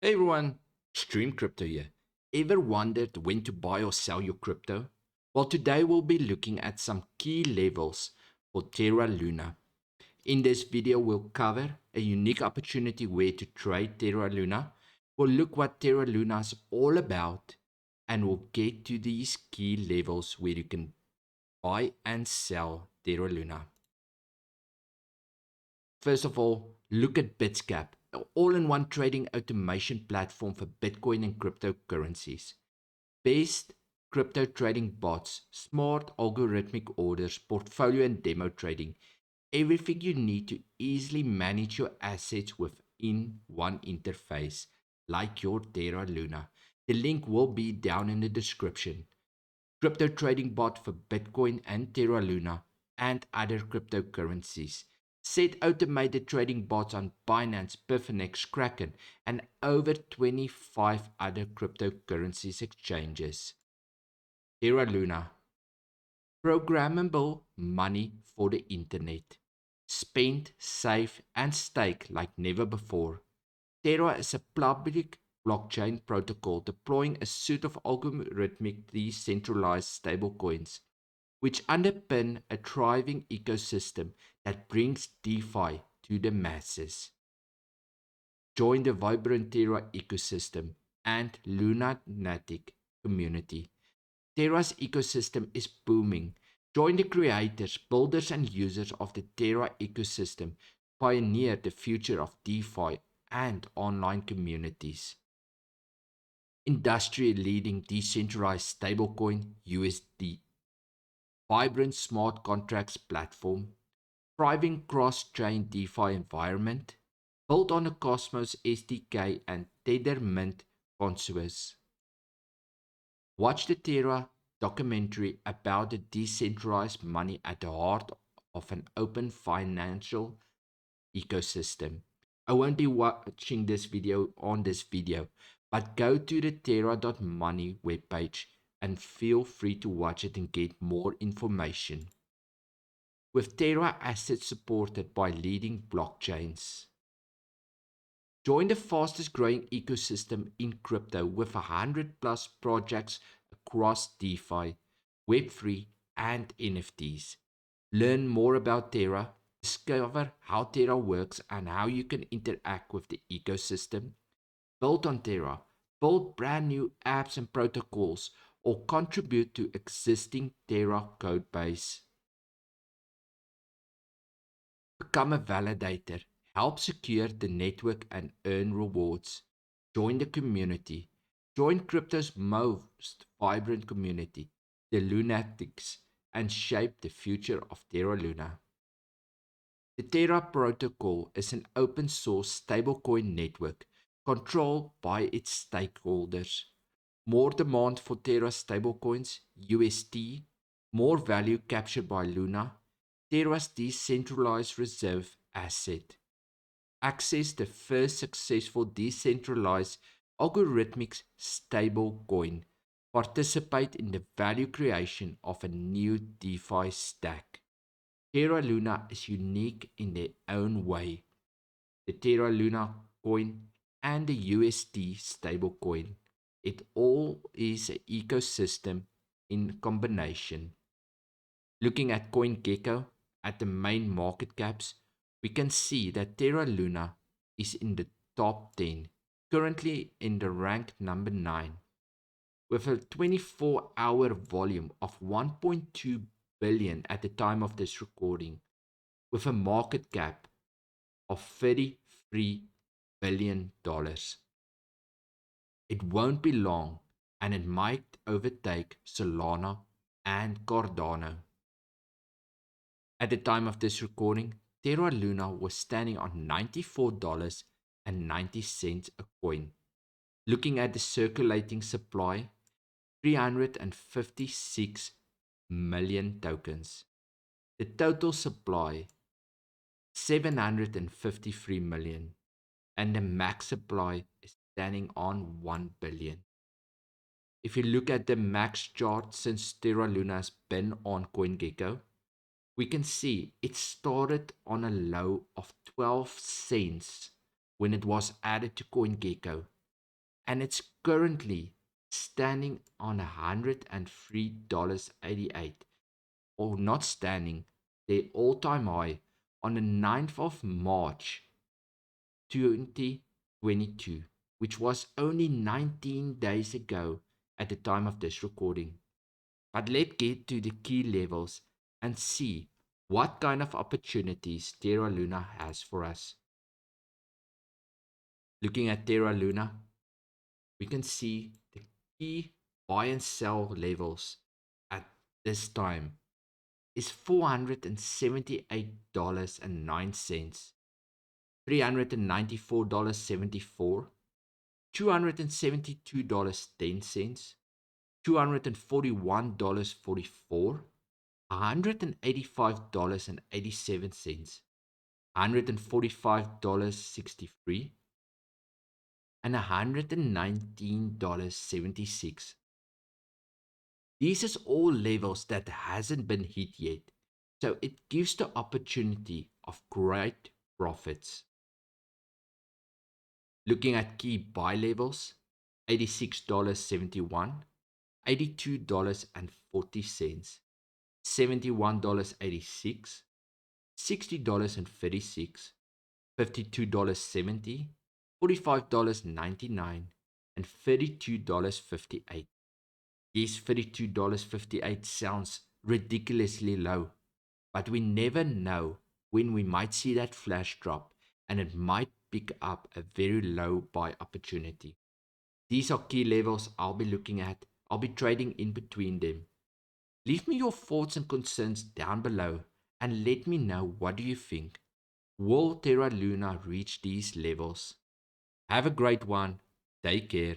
Hey everyone, Stream Crypto here. Ever wondered when to buy or sell your crypto? Well, today we'll be looking at some key levels for Terra Luna. In this video, we'll cover a unique opportunity where to trade Terra Luna. We'll look what Terra Luna is all about, and we'll get to these key levels where you can buy and sell Terra Luna. First of all, look at Bitscap, an all-in-one trading automation platform for Bitcoin and cryptocurrencies. Best crypto trading bots, smart algorithmic orders, portfolio and demo trading, everything you need to easily manage your assets within one interface, like your Terra Luna. The link will be down in the description. Crypto trading bot for Bitcoin and Terra Luna and other cryptocurrencies. Set automated trading bots on Binance, Bitfinex, Kraken, and over 25 other cryptocurrencies exchanges. Terra Luna. Programmable money for the internet. Spend, save, and stake like never before. Terra is a public blockchain protocol deploying a suite of algorithmic decentralized stablecoins, which underpin a thriving ecosystem that brings DeFi to the masses. Join the vibrant Terra ecosystem and Lunatic community. Terra's ecosystem is booming. Join the creators, builders, and users of the Terra ecosystem, pioneer the future of DeFi and online communities. Industry-leading decentralized stablecoin USD, vibrant smart contracts platform, thriving cross-chain DeFi environment, built on the Cosmos SDK and Tether Mint consensus. Watch the Terra documentary about the decentralized money at the heart of an open financial ecosystem. I won't be watching this video on this video, but go to the terra.money webpage and feel free to watch it and get more information. With Terra assets supported by leading blockchains. Join the fastest growing ecosystem in crypto with 100 plus projects across DeFi, Web3, and NFTs. Learn more about Terra, discover how Terra works and how you can interact with the ecosystem. Build on Terra, build brand new apps and protocols, or contribute to existing Terra codebase. Become a validator. Help secure the network and earn rewards. Join the community. Join crypto's most vibrant community, the Lunatics, and shape the future of Terra Luna. The Terra protocol is an open source stablecoin network controlled by its stakeholders. More demand for Terra stablecoins, UST, more value captured by Luna, Terra's decentralized reserve asset. Access the first successful decentralized algorithmic stablecoin. Participate in the value creation of a new DeFi stack. Terra Luna is unique in their own way. The Terra Luna coin and the USD stablecoin. It all is an ecosystem in combination. Looking at CoinGecko, at the main market caps, we can see that Terra Luna is in the top 10, currently in the rank number 9, with a 24-hour volume of 1.2 billion at the time of this recording, with a market cap of $33 billion. It won't be long, and it might overtake Solana and Cardano. At the time of this recording, Terra Luna was standing on $94.90 a coin. Looking at the circulating supply, 356 million tokens. The total supply, 753 million. And the max supply is standing on 1 billion. If you look at the max chart since Terra Luna has been on CoinGecko, we can see it started on a low of 12 cents when it was added to CoinGecko. and it's currently standing on $103.88, or not standing, their all-time high on the 9th of March 2022, which was only 19 days ago at the time of this recording. But let's get to the key levels and see what kind of opportunities Terra Luna has for us. Looking at Terra Luna, we can see the key buy and sell levels at this time is $478.09, $394.74, $272.10, $241.44, $185.87, $145.63, and $119.76. These is all levels that hasn't been hit yet, so it gives the opportunity of great profits. Looking at key buy levels, $86.71, $82.40, $71.86, $60.36, $52.70, $45.99, and $32.58. Yes, $32.58 sounds ridiculously low, but we never know when we might see that flash drop and it might pick up a very low buy opportunity. These are key levels I'll be looking at. I'll be trading in between them. Leave me your thoughts and concerns down below and let me know, what do you think? Will Terra Luna reach these levels? Have a great one. Take care.